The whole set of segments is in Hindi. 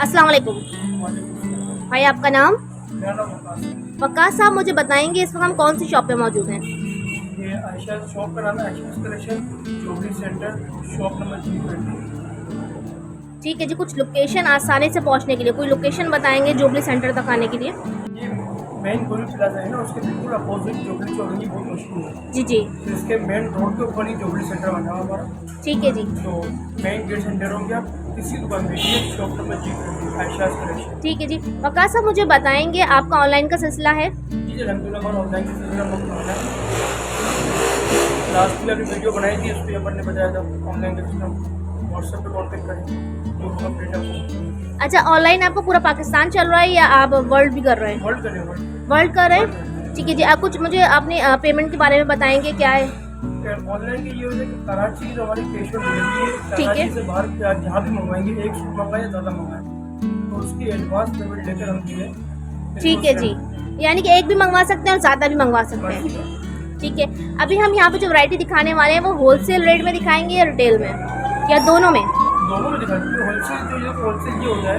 अस्सलाम वालेकुम भाई, आपका नाम? मेरा नाम वकास है। वकास साहब, मुझे बताएंगे इस वक्त हम कौन सी शॉप पे मौजूद हैं? ये आयशा शॉप का नाम है आयशा कलेक्शन, जोबरी सेंटर, शॉप नंबर 320। ठीक है जी, कुछ लोकेशन आसानी से पहुंचने के लिए कोई लोकेशन बताएंगे जोबली सेंटर तक आने के लिए? ये मेन गोली प्लाजा है ना, उसके बिल्कुल अपोजिट जोबरी चौरंगी बहुत मशहूर है। जी जी, तो इसके मेन रोड के ऊपर ही जोबरी सेंटर बना हुआ हमारा। ठीक है जी। तो मेन गेट सेंटर होंगे आप किसी दुकान देखिए, शॉप नंबर 320 आयशा कलेक्शन। ठीक है जी, वकास साहब मुझे बताएंगे आपका ऑनलाइन का सिलसिला है? जी अलहमदिल्ला, और ऑनलाइन की सिलसिला बहुत बना है। लास्ट में अभी वीडियो बनाई थी, उस पर अपन ने बताया था ऑनलाइन का सिस्टम। व्हाट्सएप पे कॉन्टेक्ट करें जो अपडेट आपको। अच्छा, ऑनलाइन आपको पूरा पाकिस्तान चल रहा है या आप वर्ल्ड भी कर रहे हैं? वर्ल्ड करें वर्ल्ड कर रहे हैं, ठीक है जी। आप कुछ मुझे अपने पेमेंट के बारे में बताएंगे, क्या है? ऑनलाइन की ये होता है कि कराची की जो हमारी कैश ऑन डिलीवरी है, ठीक है। कराची से बाहर जहाँ भी मंगवाएंगे, एक सूट मंगवाए या ज़्यादा मंगवाए तो उसकी एडवांस पेमेंट लेकर हम दिए। ठीक है जी, यानी कि एक भी मंगवा सकते हैं और ज़्यादा भी मंगवा सकते हैं। ठीक है, अभी हम यहाँ पे जो वैरायटी दिखाने वाले हैं वो होलसेल रेट में दिखाएंगे या रिटेल में या दोनों में? दोनों में दिखा दीजिए। होलसेल जो ये होलसेल ये होता है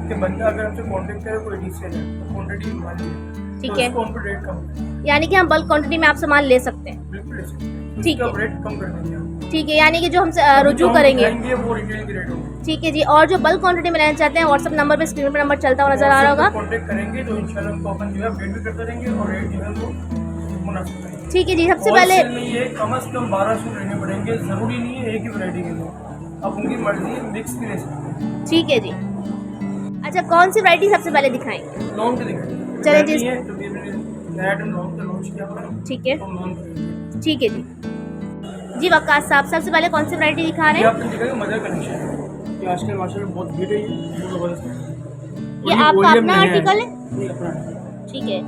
कि बंदा अगर हमसे कॉन्टेक्ट करे कोई डीसेल है तो क्वान्टिटी मंगा लीजिए, ठीक तो है। उसको हम पे रेट कम है, यानी कि हम बल्क क्वांटिटी में आप सामान ले सकते हैं। बिल्कुल ले सकते हैं। ठीक उसका है। रेट कम कर देंगे हम। ठीक है, यानी कि जो हमसे रुजू जो हम करेंगे। दिखाएंगे वो रिटेल की रेट होगी। ठीक है जी, और जो बल्क क्वांटिटी में लेना चाहते हैं व्हाट्सएप नंबर पे, स्क्रीन पर नंबर चलता हुआ नजर आ रहा होगा। कॉन्टेक्ट करेंगे तो इंशाल्लाह उनको अपन जो है अपडेट भी करते रहेंगे और रेट जो है वो मुनासिब रहेगा। ठीक है जी, सबसे पहले होलसेल में ये कम से कम 12 सूट लेने पड़ेंगे, ज़रूरी नहीं है एक ही वैरायटी के लिए, आप उनकी मर्जी मिक्स भी ले सकते हैं। ठीक है जी। अच्छा, कौन सी वैरायटी सबसे पहले दिखाएंगे? लॉन्ग के दिखाएंगे। चलें जी। है तो नया आइटम लॉन्ग का लॉन्च किया हुआ है, ठीक है, तो लॉन्ग करेंगे। ठीक है जी। जी वकास साहब, सबसे पहले कौन सी वैरायटी दिखा रहे ये हैं? आपने दिखाएगा मदर कलेक्शन, ये आजकल मार्केट में बहुत भीड़ है, ये जबरदस्त। ये आपका अपना आर्टिकल है? ये अपना है। ठीक है,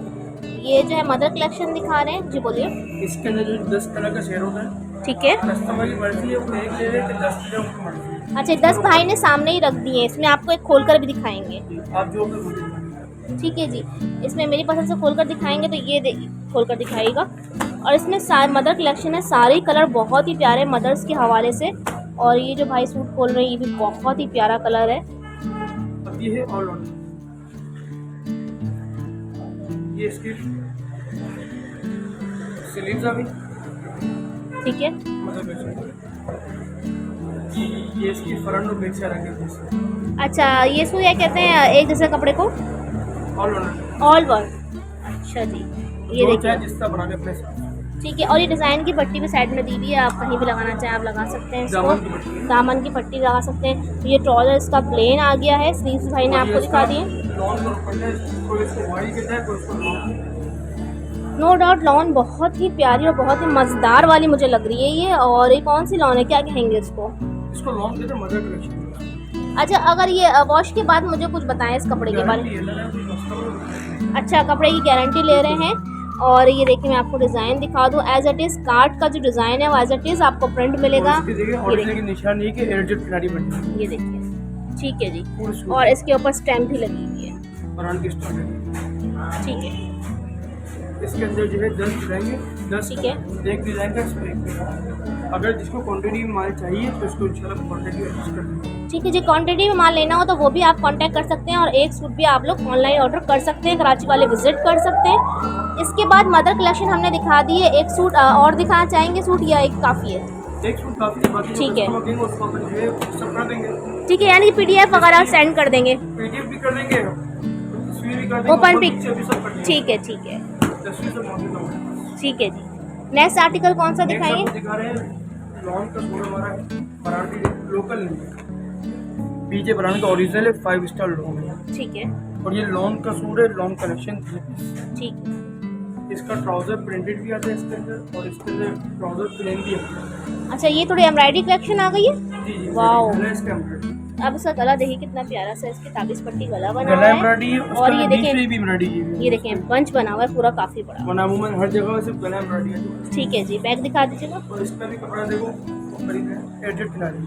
ये जो है मदर कलेक्शन दिखा रहे हैं जी, बोलिए। इसके अंदर जो 10 कलर का शेयर होता है, ठीक है। कस्टमर की मर्जी है, वो एक ले ले कि 10 ले उनकी मर्जी है। अच्छा, 10 भाई ने सामने ही रख दिए हैं, इसमें आपको एक खोल कर भी दिखाएंगे। आप जो भी बोलिए। ठीक है जी, इसमें मेरी पसंद से खोल कर दिखाएंगे तो ये खोल कर दिखाएगा। और इसमें मदर कलेक्शन है, सारे कलर बहुत ही प्यारे मदर्स के हवाले से। और ये जो भाई सूट खोल रहे हैं ये भी बहुत ही प्यारा कलर है। अब ये है ऑल ऑन, ये इसकी स्लीव्स अभी ठीक है। मतलब ये इसकी फ्रंट और बैक साइड रंगे। अच्छा, ये सूट क्या कहते हैं एक जैसे कपड़े को? All on, all work. अच्छा जी, ये देखिए। जिस तरह बना के अपने साथ। ठीक है, और ये डिज़ाइन की पट्टी भी साइड में दी हुई है, आप कहीं भी लगाना चाहें आप लगा सकते हैं दामन की इसको। पट्टी। दामन की पट्टी लगा सकते हैं। ये ट्राउजर इसका प्लेन आ गया है, स्लीव्स भाई ने आपको दिखा दिए। लॉन और पट्टे, कोई इसको वाई कहता है, कोई इसको लॉन। नो डाउट लॉन बहुत ही प्यारी और बहुत ही मज़ेदार वाली मुझे लग रही है ये। और ये कौन सी लॉन है, क्या कहेंगे इसको? इसको लॉन कहते हैं, मदर कलेक्शन। अच्छा, अगर ये वॉश के बाद मुझे कुछ बताएं इस कपड़े के बारे में। अच्छा, कपड़े की गारंटी ले रहे हैं। और ये देखिए, मैं आपको डिज़ाइन दिखा दूँ, एज इट इज़ कार्ड का जो डिज़ाइन है वो एज इट इज़ आपको प्रिंट मिलेगा। ओरिजिनल की निशानी है कि एयरजेट खिलाड़ी बनी। ये देखिए, ठीक है जी। और इसके ऊपर स्टैम्प भी लगी हुई है। ब्रांड की स्टॉक है। ठीक है, इसके अंदर जो है 10 डिजाइन है, 10 ठीक है। एक डिजाइन का इसको एक। अगर जिसको क्वांटिटी में माल चाहिए तो इसको इंशाल्लाह क्वांटिटी एडजस्ट कर देंगे। ठीक है जी, क्वांटिटी में माल लेना हो तो वो भी आप कांटेक्ट कर सकते हैं। और एक सूट भी आप लोग ऑनलाइन ऑर्डर कर सकते हैं, कराची वाले विजिट कर सकते हैं। इसके बाद मदर कलेक्शन हमने दिखा दी है, एक सूट और दिखाना चाहेंगे सूट या एक काफ़ी है? एक सूट काफी है, बाकी ठीक है। उसको अपन जो है सब कर देंगे। ठीक है, यानी कि PDF वगैरह सेंड कर देंगे, पीडीएफ भी कर देंगे, तस्वीर भी कर देंगे, ओपन और पिक। picture भी सब कर देंगे। ठीक है, ठीक है, तस्वीर सब मौजूद होगा। ठीक है जी। नेक्स्ट आर्टिकल कौन सा नेक्स्ट दिखाएंगे? आपको दिखा रहे हैं लॉन का सूट हमारा है, मराठी लोकल नहीं है, बीजे ब्रांड का ओरिजिनल है, 5 स्टार लॉन है। ठीक है, और ये लॉन का सूट है, लॉन कलेक्शन 3 पीस। ठीक है। इसका ट्राउजर प्रिंटेड भी आता है इसके अंदर, और इसके अंदर ट्राउजर प्लेन भी आता है। अच्छा, ये थोड़ी एम्ब्रॉयडरी कलेक्शन आ गई है। जी जी, वाओ। गला इसका एम्ब्रॉयडरी, अब इसका गला देखिए कितना प्यारा सा, इसकी ताबिज पट्टी गला बना गला हुआ है। एम्ब्रॉयडरी है, और उसका ये नीचे देखें, भी एम्ब्रॉयडरी की हुई है। ये देखें बंच बना हुआ है पूरा, काफ़ी बड़ा। वरना अमूमन हर जगह सिर्फ गला एम्ब्रॉयडरी है। ठीक है जी, बैग दिखा दीजिएगा। और इसका भी कपड़ा देखो, कपड़े में एडजस्ट खिलाड़ी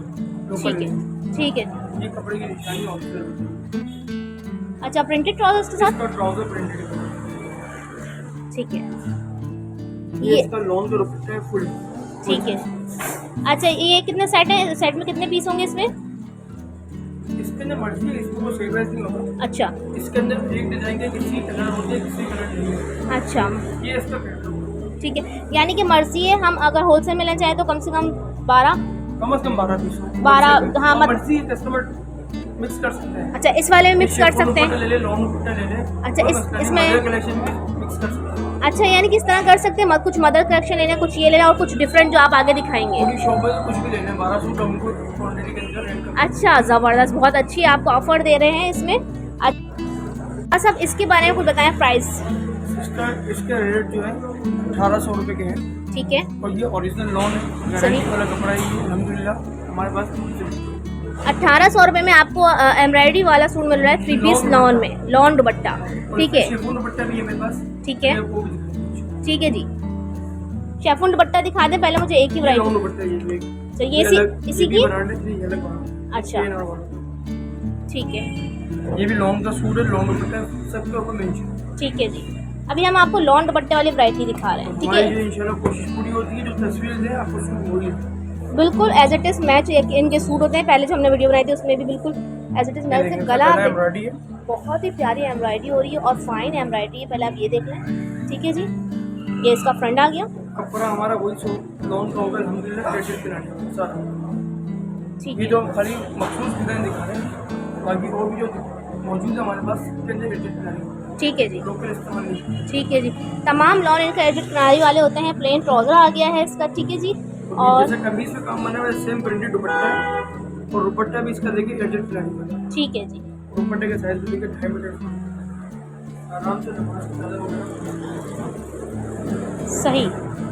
ठीक है, ठीक है। ये कपड़े की निशानी होती है। अच्छा, प्रिंटेड ट्राउजर्स के साथ। इसका ट्राउजर प्रिंटेड है। ठीक है, ये ये इसका लॉन का दुपट्टा है फुल। ठीक है। अच्छा, ये कितने सेट है, सेट में कितने पीस होंगे इसमें? इसमें इसके अंदर मर्जी है, इसको कोई फेवरेट नहीं होगा। अच्छा इसके अंदर एक डिजाइन के किसी कलर होते हैं, किसी कलर नहीं है। अच्छा, ये इसका पैटर्न ठीक है, यानी कि मर्जी है, हम अगर होलसेल में लेना चाहें तो कम से कम 12 कम से कम 12 पीस 12, हाँ, मर्जी कस्टमर मिक्स कर सकते हैं। अच्छा, इस वाले में मिक्स कर सकते हैं। ले ले, लॉन्ग दुपट्टा ले ले। अच्छा, इसमें कलेक्शन में मिक्स कर सकते हैं। अच्छा, यानी कि इस तरह कर सकते हैं, कुछ मदर कलेक्शन लेना, कुछ ये लेना और कुछ डिफरेंट जो आप आगे दिखाएंगे। पूरी शॉप में कुछ भी लेना है, 12 सूट हमको क्वांटिटी के अंदर रेंट कर। अच्छा, ज़बरदस्त, बहुत अच्छी आपको ऑफर दे रहे हैं इसमें। अच्छा, सब इसके बारे में कुछ बताएं, प्राइस। इसका रेट जो है 1800 रुपये के हैं। ठीक है, और ये ओरिजिनल लॉन है, सही। गारंटी वाला कपड़ा है ये, अल्हम्दुलिल्लाह हमारे पास 1800 रुपये में आपको एम्ब्रॉयडरी वाला सूट मिल रहा है 3 पीस लॉन में, लॉन दुपट्टा। ठीक है, शिफॉन दुपट्टा भी है मेरे पास। ठीक है, वो भी दिखाऊंगा। ठीक है जी। शेफून दुपट्टा दिखा दें पहले मुझे, एक ही ये वैरायटी। लॉन्ग दुपट्टा ये तो ये इसी की। अच्छा, ठीक है, ये भी लॉन्ग का सूट है, लॉन्ग दुपट्टा सबके ऊपर मेंशन। ठीक है जी। अभी हम आपको लॉन दुपट्टे वाली वैरायटी दिखा रहे हैं। ठीक हमारी है, जो इंशाल्लाह कोशिश पूरी होती है, जो तस्वीर है आपको सूट वही है। बिल्कुल एज इट इज मैच इनके सूट होते हैं। पहले जो हमने वीडियो बनाई थी उसमें भी बिल्कुल एज इट इज मैच से। गला आप एम्ब्रॉयडरी है, बहुत ही प्यारी एम्ब्रॉयडरी हो रही है और फाइन एम्ब्रॉयडरी है, पहले आप ये देख लें। ठीक है जी, ये इसका फ्रंट आ गया। कपड़ा हमारा वही सूट लॉन्ग का होगा अल्हम्दुलिल्लाह, कैसे पिलाने सारा। ठीक ये है, जो हम खाली मखसूस डिजाइन दिखा रहे हैं, बाकी और भी जो मौजूद है हमारे पास उसके अंदर एडिट पिलाने ठीक है जी, लोकल इस्तेमाल नहीं। ठीक है जी। तमाम लॉन इनका एडिट किनारी वाले होते हैं। प्लेन ट्राउजर आ गया है इसका। ठीक है जी, और जैसे कमीज में काम बना हुआ है, सेम प्रिंटेड दुपट्टा है और दुपट्टा भी इसका देखिए एडिट पिलाने वाला है। ठीक है जी, दुपट्टे के साइज भी देखिए 2.5 मीटर आराम से नमाज की चादर वगैरह। सही।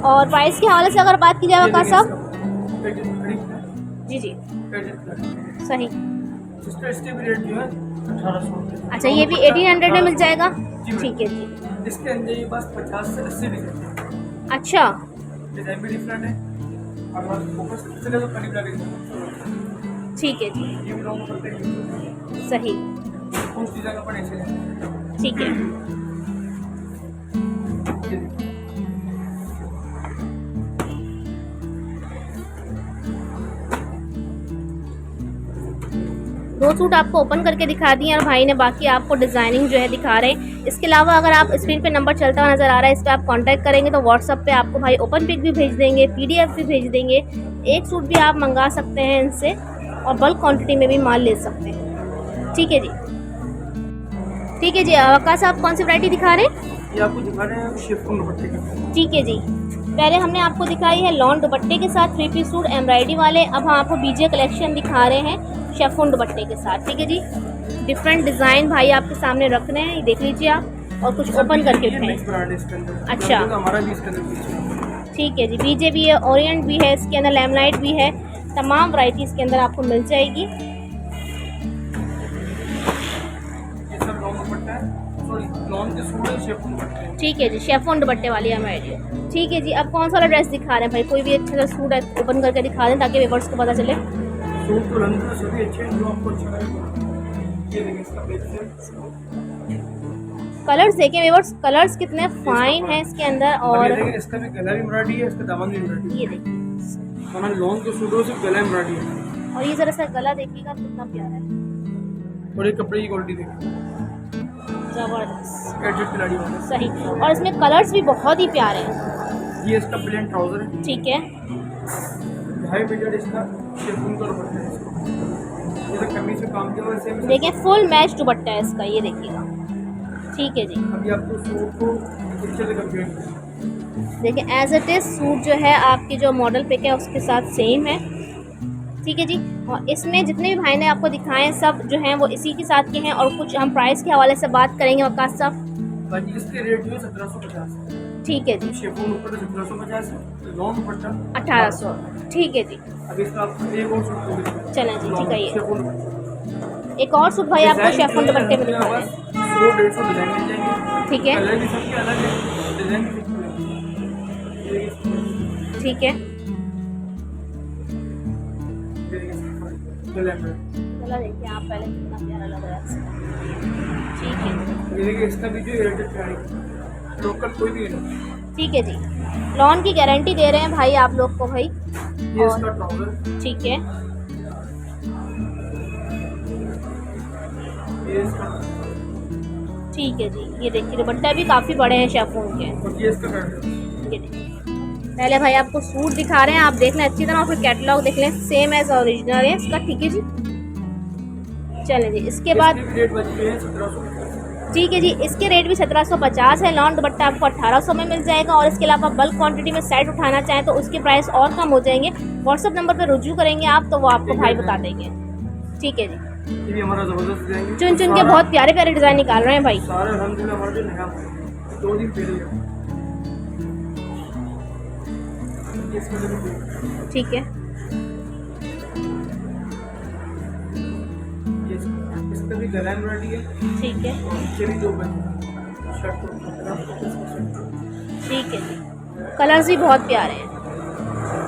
और प्राइस के हवाले से अगर बात की जाए का सब, जी जी, सही। इसके भी रेट जो है 1800। अच्छा, ये भी 1800 में मिल जाएगा। ठीक है जी। इसके अंदर ये बस 50 से 80 डिजाइन। अच्छा, डिजाइन भी डिफरेंट है और बस फोकस चले तो करीब लगेगा। ठीक है जी, ये भी लोगों को पता है, सही। उस डिजाइन का अपन ऐसे लेंगे। ठीक है, ये देखिए। दो सूट आपको ओपन करके दिखा दिए और भाई ने बाकी आपको डिज़ाइनिंग जो है दिखा रहे हैं। इसके अलावा अगर आप स्क्रीन पे नंबर चलता हुआ नज़र आ रहा है, इस पर आप कांटेक्ट करेंगे तो व्हाट्सअप पे आपको भाई ओपन पिक भी भेज देंगे, PDF भी भेज देंगे। एक सूट भी आप मंगा सकते हैं इनसे और बल्क क्वांटिटी में भी माल ले सकते हैं। ठीक है जी, ठीक है जी। आकाश आप कौन सी वैरायटी दिखा रहे हैं? ये आपको दिखा रहे हैं शिफॉन दुपट्टे का। ठीक है जी, पहले हमने आपको दिखाई है लॉन दुपट्टे के साथ 3 पीस सूट एम्ब्रॉयडरी वाले। अब हम आपको BJ कलेक्शन दिखा रहे हैं शेफून दुपट्टे के साथ। ठीक है जी, डिफरेंट डिज़ाइन भाई आपके सामने रख रहे हैं, ये देख लीजिए आप और कुछ ओपन करके दिखाएं। अच्छा, हमारा भी इसके अंदर ठीक है जी, BJ भी है, ओरिएंट भी है, इसके अंदर लैमलाइट भी है, तमाम वैरायटी इसके अंदर आपको मिल जाएगी। ये सब लॉन्ग दुपट्टा है, सॉरी लॉन्ग के सूट है, शिफॉन दुपट्टे हैं। ठीक है जी, शेफून दुपट्टे वाली एम्ब्रॉयडरी। ठीक है जी, अब कौन सा वाला ड्रेस दिखा रहे हैं भाई? कोई भी अच्छा सा सूट है ओपन करके दिखा दें ताकि व्यूअर्स को पता चले। सूट तो अल्हम्दुलिल्लाह सभी अच्छे हैं, जो आपको अच्छा लगेगा। ये देखिए इसका बेस कलर्स देखें व्यूअर्स, कलर्स कितने फाइन हैं इसके अंदर। और और ये इसका भी गला एम्ब्रॉयडरी है, इसका दामन भी एम्ब्रॉयडरी ये देखिए, है। हमारे लॉन्ग के सूटों से गला एम्ब्रॉयडरी है और ये जरा सा गला देखिएगा कितना प्यारा है, और ये कपड़े की क्वालिटी देखिए, जबरदस्त, एडिट खिलाड़ी वाला। सही। और इसमें कलर्स भी बहुत ही प्यारे हैं। ये इसका प्लेन ट्राउजर है, ठीक है, 2.5 मीटर इसका शिफॉन का दुपट्टा है। ये तो कमीज से काम किया हुआ है, सेम। देखिए फुल मैच दुपट्टा है इसका, ये देखिएगा। ठीक है जी, अभी आपको सूट को पिक्चर से कंपेयर किया। देखिए एज इट इज़ सूट जो है आपकी जो मॉडल पिक है उसके साथ सेम है। ठीक है जी, और इसमें जितने भी भाई ने आपको दिखाए सब जो हैं वो इसी के साथ के हैं। और कुछ हम प्राइस के हवाले से बात करेंगे वकास साहब। बाकी इसके रेट जो है 1750 है। ठीक है जी, शिफॉन दुपट्टा 1750 है, लॉन्ग दुपट्टा 1800। ठीक है जी, अभी इसका आपको एक और सूट को दिखाऊं। चलें जी, ठीक है। ये शिफॉन दुपट्टा एक और सूट भाई आपको शेफून दुपट्टे में दिखा रहे हैं। 100-150 डिजाइन मिल जाएंगे। ठीक है, कलर भी सबके अलग है, डिजाइन भी सबके अलग है। ठीक है, गला में चलो देखिए आप पहले कितना प्यारा लग रहा है इसका। ठीक है, ये देखिए इसका भी जो एडिट खिलाड़ी लोकल कोई भी नहीं। ठीक है जी, लॉन की गारंटी दे रहे हैं भाई आप लोग को भाई। ये इसका ट्राउजर, ठीक है, ये इसका ठीक है जी। ये देखिए दुपट्टा भी काफ़ी बड़े हैं शेफून के। और ये इसका कट है। ये देखिए पहले भाई आपको सूट दिखा रहे हैं, आप देख लें अच्छी तरह और फिर कैटलॉग देख लें, सेम एज ओरिजिनल है इसका। ठीक है जी, चलें जी। इसके बाद इसके भी रेट बचते हैं 1750। ठीक है जी, इसके रेट भी 1750 है। लॉन दुपट्टा आपको 1800 में मिल जाएगा। और इसके अलावा बल्क क्वांटिटी में सेट उठाना चाहें तो उसके प्राइस और कम हो जाएंगे। व्हाट्सअप नंबर पर रुजू करेंगे आप तो वो आपको भाई बता देंगे। ठीक है जी। ये भी हमारा जबरदस्त डिजाइन चुन चुन के बहुत प्यारे प्यारे डिज़ाइन निकाल रहे हैं भाई। सारे अल्हम्दुलिल्लाह हमारे जो नया 2 दिन पहले है। ये इसका जो भी ठीक है ये इसका भी गला एम्ब्रॉयडरी है। ठीक है नीचे भी 2 बंद शर्ट को ठीक है जी। कलर्स भी बहुत प्यारे हैं।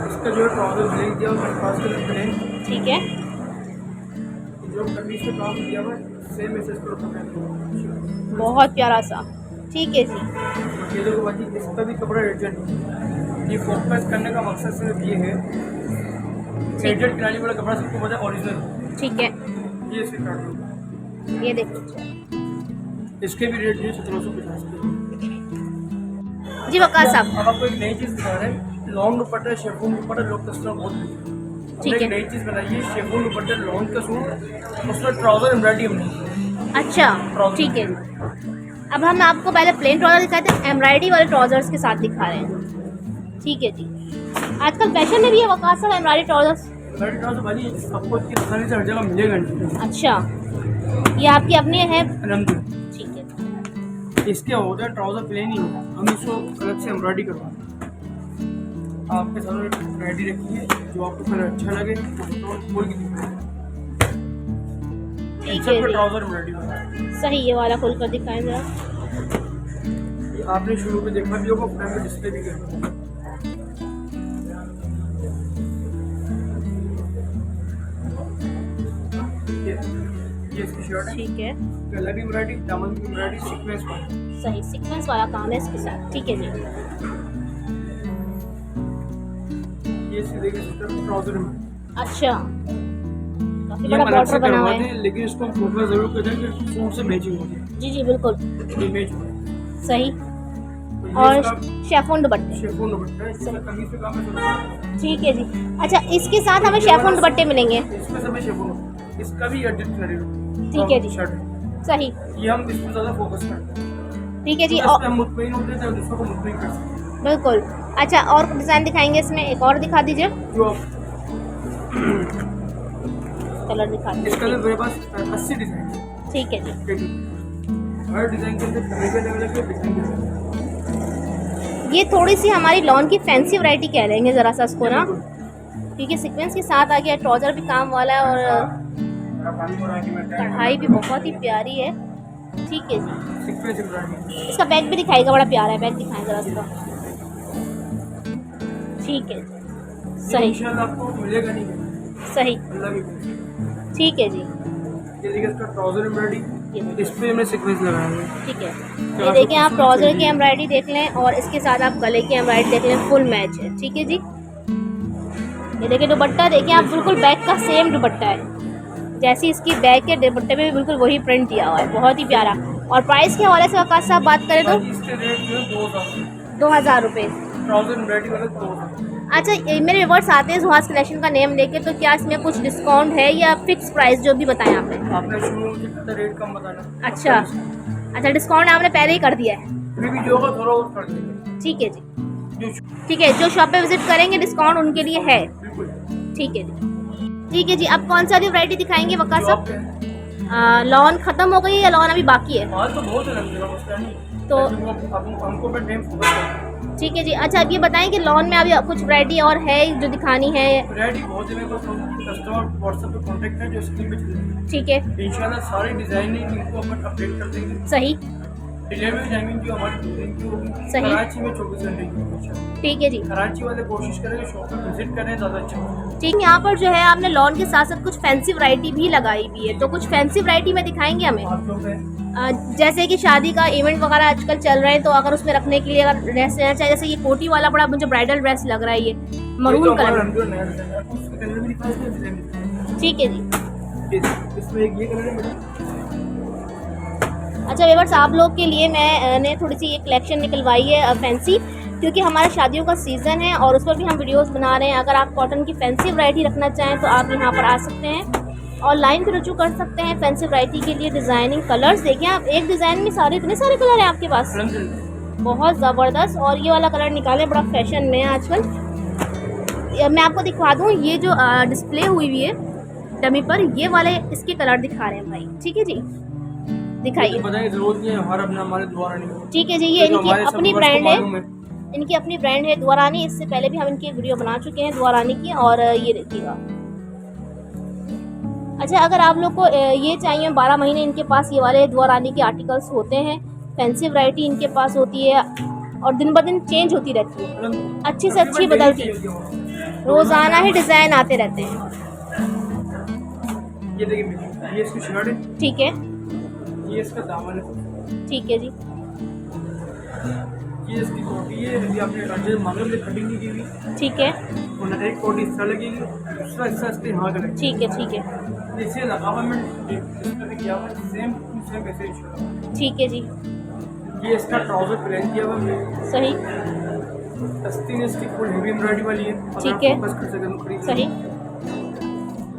इसका जो है ट्राउजर ब्लैक दिया हुआ है, खास कर ब्लैक ठीक है जो कमीज पे काम दिया हुआ है सेम ऐसे इसको पकड़। बहुत प्यारा सा। ठीक है जी। ये देखो बाजी, इसका भी कपड़ा एडजस्ट, ये फोकस करने का मकसद सिर्फ ये है एडजस्ट कराने वाला कपड़ा सबको पता है ओरिजिनल। ठीक है ये इसके काट ये देखो इसके भी रेट जो 1750 जी वक़ास साहब। अब आपको एक नई चीज़ दिखा रहे हैं, लॉन्ग दुपट्टा शेफून दुपट्टा लोग कस्टमर बहुत ठीक हमने है। एक नई चीज़ बनाई है, शेफून दुपट्टा लॉन्ग का सूट, उसमें ट्राउजर एम्ब्रॉयडरी हमने। अच्छा ठीक है। अब हम आपको पहले प्लेन ट्राउजर दिखाए थे, एम्ब्रॉयडरी वाले ट्राउजर्स के साथ दिखा रहे हैं। ठीक है जी। आजकल फैशन में भी है वक़ास साहब एम्ब्रॉयडरी ट्राउजर्स। एम्ब्रॉयडरी ट्राउजर भाई आपको इतनी आसानी से हर जगह मिलेगा नहीं। अच्छा ये आपकी अपनी है। अलहमदुलिल्लाह ठीक है इसके होता है ट्राउजर प्लेन ही होता है, हम इसको अलग से एम्ब्रॉयडरी करवाते हैं। आपके साथ रेडी रखिए, जो आपको कलर अच्छा लगे तो खोल के दिखाएं। ठीक है जी। ट्राउजर एम्ब्रॉयडरी सही, ये वाला खोल कर दिखाएं जरा। आपने शुरू में देखा भी होगा, फ्रंट में डिस्प्ले भी किया। ये इसकी शर्ट है, ठीक है गला भी एम्ब्रॉयडरी, दामन भी एम्ब्रॉयडरी, सीक्वेंस वाला। सही, सीक्वेंस वाला काम है इसके साथ। ठीक है जी। ये सीधे के सिस्टम ट्राउजर में अच्छा काफ़ी ये बड़ा अलग बॉर्डर से बना हुआ करवाते है। हैं, लेकिन इसको हम फोटो जरूर कर देंगे कि सूट से मैचिंग होगी जी जी बिल्कुल इमेज। सही। तो ये और इसका शेफोन दुपट्टे। शेफून दुपट्टा है, इसका कमीज पे काम है। ठीक है जी। अच्छा इसके साथ हमें शेफोन दुपट्टे मिलेंगे। इसमें सब शेफून, इसका भी एडिट करेगा। ठीक है जी। शर्ट है। सही ये हम इस पर ज़्यादा फोकस करते हैं, ठीक है जी। इस और पे हम मुतमईन होते हैं तो दूसरों को मुतमईन कर सकते हैं। बिल्कुल। अच्छा और डिज़ाइन दिखाएंगे इसमें, एक और दिखा दीजिए, जो आप कलर दिखा इसका दीजिए। मेरे पास 80 डिज़ाइन है। ठीक है जी। ठीक है, हर डिज़ाइन के अंदर अलग अलग डिज़ाइन। ये थोड़ी सी हमारी लॉन की फैंसी वैरायटी कह लेंगे ज़रा सा इसको ना, क्योंकि सीक्वेंस के साथ आ गया, ट्राउज़र भी काम वाला है और कढ़ाई भी बहुत ही प्यारी है। ठीक है जी। Sequence embroidery. इसका बैग भी दिखाएगा, बड़ा प्यारा है, बैग दिखाएं जरा इसका। ठीक है सही इंशाल्लाह आपको मिलेगा नहीं, सही। अल्लाह की कसम। ठीक है जी। ये देखिए इसका ट्राउजर एम्ब्रॉयडरी, ये इस पे हमने सीक्वेंस लगाया है। ठीक है। ये देखें आप ट्राउज़र की एम्ब्रॉयडरी देख लें और इसके साथ आप गले की एम्ब्रॉयडरी देख लें, फुल मैच है। ठीक है जी। ये देखिए दुपट्टा देखिए आप, बिल्कुल बैग का सेम दुपट्टा है, जैसी इसकी बैग के दुपट्टे में भी बिल्कुल वही प्रिंट दिया हुआ है, बहुत ही प्यारा। और प्राइस के हवाले से वक़ास साहब बात करें तो इसके रेट जो है 2000, 2000 रुपये। ट्राउजर एम्ब्रॉयडरी वाला 2000। अच्छा ये मेरे व्यूअर्स आते हैं सुहास कलेक्शन का नेम लेके, तो क्या इसमें कुछ डिस्काउंट है या फिक्स प्राइस जो भी बताएं आपने? आपने शुरू में मुझे कितना रेट कम बताना। अच्छा डिस्काउंट आपने पहले ही कर दिया है। अभी भी जो होगा थोड़ा और कर देंगे। ठीक है जी। जो ठीक है, जो शॉप पे विजिट करेंगे डिस्काउंट उनके लिए है। बिल्कुल ठीक है जी। ठीक है जी। अब कौन सा वैरायटी दिखाएंगे वक़ास जो साहब? आप लॉन ख़त्म हो गई है या लॉन अभी बाकी है? माल तो बहुत अलग जगह मसला नहीं, तो हमको पे टाइम फोकस करना। ठीक है जी। अच्छा अब ये बताएं कि लॉन में अभी कुछ वैरायटी और है जो दिखानी है? वैरायटी बहुत है, मेरे पास कस्टमर व्हाट्सएप पे कांटेक्ट है जो स्क्रीन पे चल रही है। ठीक है इंशाल्लाह सारी डिजाइनिंग इनको अपन अपडेट कर देंगे। सही डिलीवरी टाइमिंग जो हमारी 2 दिन की होगी, सही। कराची में 24 घंटे की होगी। ठीक है जी। कराची वाले कोशिश करेंगे शॉप पे विजिट करें, ज़्यादा अच्छा होगा। ठीक, यहाँ पर जो है आपने लॉन के साथ साथ कुछ फैंसी वैरायटी भी लगाई हुई है, तो कुछ फैंसी वैरायटी में दिखाएंगे हमें? आप लोग हैं जैसे कि शादी का इवेंट वगैरह आजकल चल रहे हैं, तो अगर उसमें रखने के लिए अगर ड्रेस लेना चाहिए, जैसे ये कोटी वाला बड़ा मुझे ब्राइडल ड्रेस लग रहा है, ये मरून कलर। ठीक है जी। इसमें एक ये कलर है मैडम, अच्छा व्यूअर्स, आप लोग के लिए मैंने थोड़ी सी ये कलेक्शन निकलवाई है फैंसी, क्योंकि हमारा शादियों का सीज़न है और उस पर भी हम वीडियोस बना रहे हैं। अगर आप कॉटन की फैंसी वैरायटी रखना चाहें तो आप यहाँ पर आ सकते हैं, ऑनलाइन भी रुजू कर सकते हैं। फैंसी वैरायटी के लिए डिज़ाइनिंग कलर्स देखिए आप, एक डिज़ाइन में सारे इतने सारे कलर हैं आपके पास, बहुत ज़बरदस्त। और ये वाला कलर निकालें, बड़ा फैशन में है आजकल। मैं आपको दिखा दूँ, ये जो डिस्प्ले हुई है डमी पर, ये वाले इसके कलर दिखा रहे हैं भाई। ठीक है जी, दिखाइए। ठीक है जी, ये इनकी अपनी ब्रांड है, इनकी अपनी ब्रांड है दुआरानी। इससे पहले भी हम इनकी वीडियो बना चुके हैं दुआरानी की। और ये देखिएगा। अच्छा, अगर आप लोग को ये चाहिए 12 महीने इनके पास ये वाले दुआरानी के आर्टिकल्स होते हैं। फैंसी वैरायटी इनके पास होती है और दिन ब दिन चेंज होती रहती है, अच्छी से अच्छी बदलती है, रोज़ाना ही डिज़ाइन आते रहते हैं। ये देखिए, ये इसकी शर्ट है। ठीक है, ये इसका दामन है। ठीक है जी, ये इसकी कोटी है। अभी आपने अर्जेंट मामले में कटिंग नहीं की हुई। ठीक है, और एक कोटी इस तरह लगेगी, दूसरा हिस्सा इसके यहाँ का लगेगा। ठीक है, ठीक है, इसे लगावा मैं किया हुआ सेम ऐसे ही। ठीक है जी, ये इसका ट्राउजर प्लेन किया हुआ है। सही, अस्तीन इसकी फुल हेवी एम्ब्रॉयडरी वाली है। ठीक है, बस कर सके तो खरीद। सही,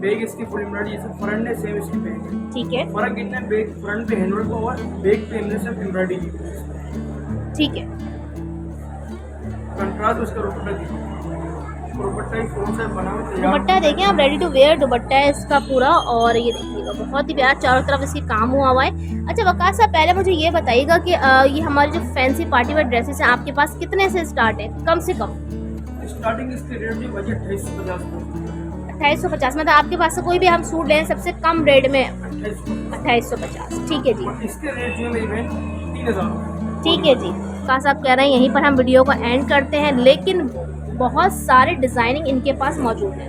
बैग इसकी फुल एम्ब्रॉयडरी, जैसे फ्रंट है सेम इसकी बैग है। ठीक है, फर्क कितना है, बैग फ्रंट पे हैंडवर्क हुआ और बैग पे हमने सिर्फ एम्ब्रॉयडरी की। ठीक है। कंट्रास्ट उसका दुपट्टा देखिए, दुपट्टा ही कौन सा बना हुआ है। दुपट्टा देखें आप, रेडी टू वेयर दुपट्टा है इसका पूरा। और ये देखिएगा, बहुत ही प्यारा, चारों तरफ इसकी काम हुआ है। अच्छा वकास साहब, पहले मुझे ये बताइएगा कि ये हमारी जो फैंसी पार्टी वेयर ड्रेसेस हैं आपके पास कितने से स्टार्ट है, कम से कम? स्टार्टिंग इसके रेट जो बजट 2850। 2850, मतलब आपके पास से कोई भी हम सूट लें सबसे कम रेट में 2850। ठीक है जी, इसके रेट जो है मेरी बहन 3000। ठीक है जी। वकास साहब कह रहे हैं यहीं पर हम वीडियो को एंड करते हैं, लेकिन बहुत सारे डिज़ाइनिंग इनके पास मौजूद है।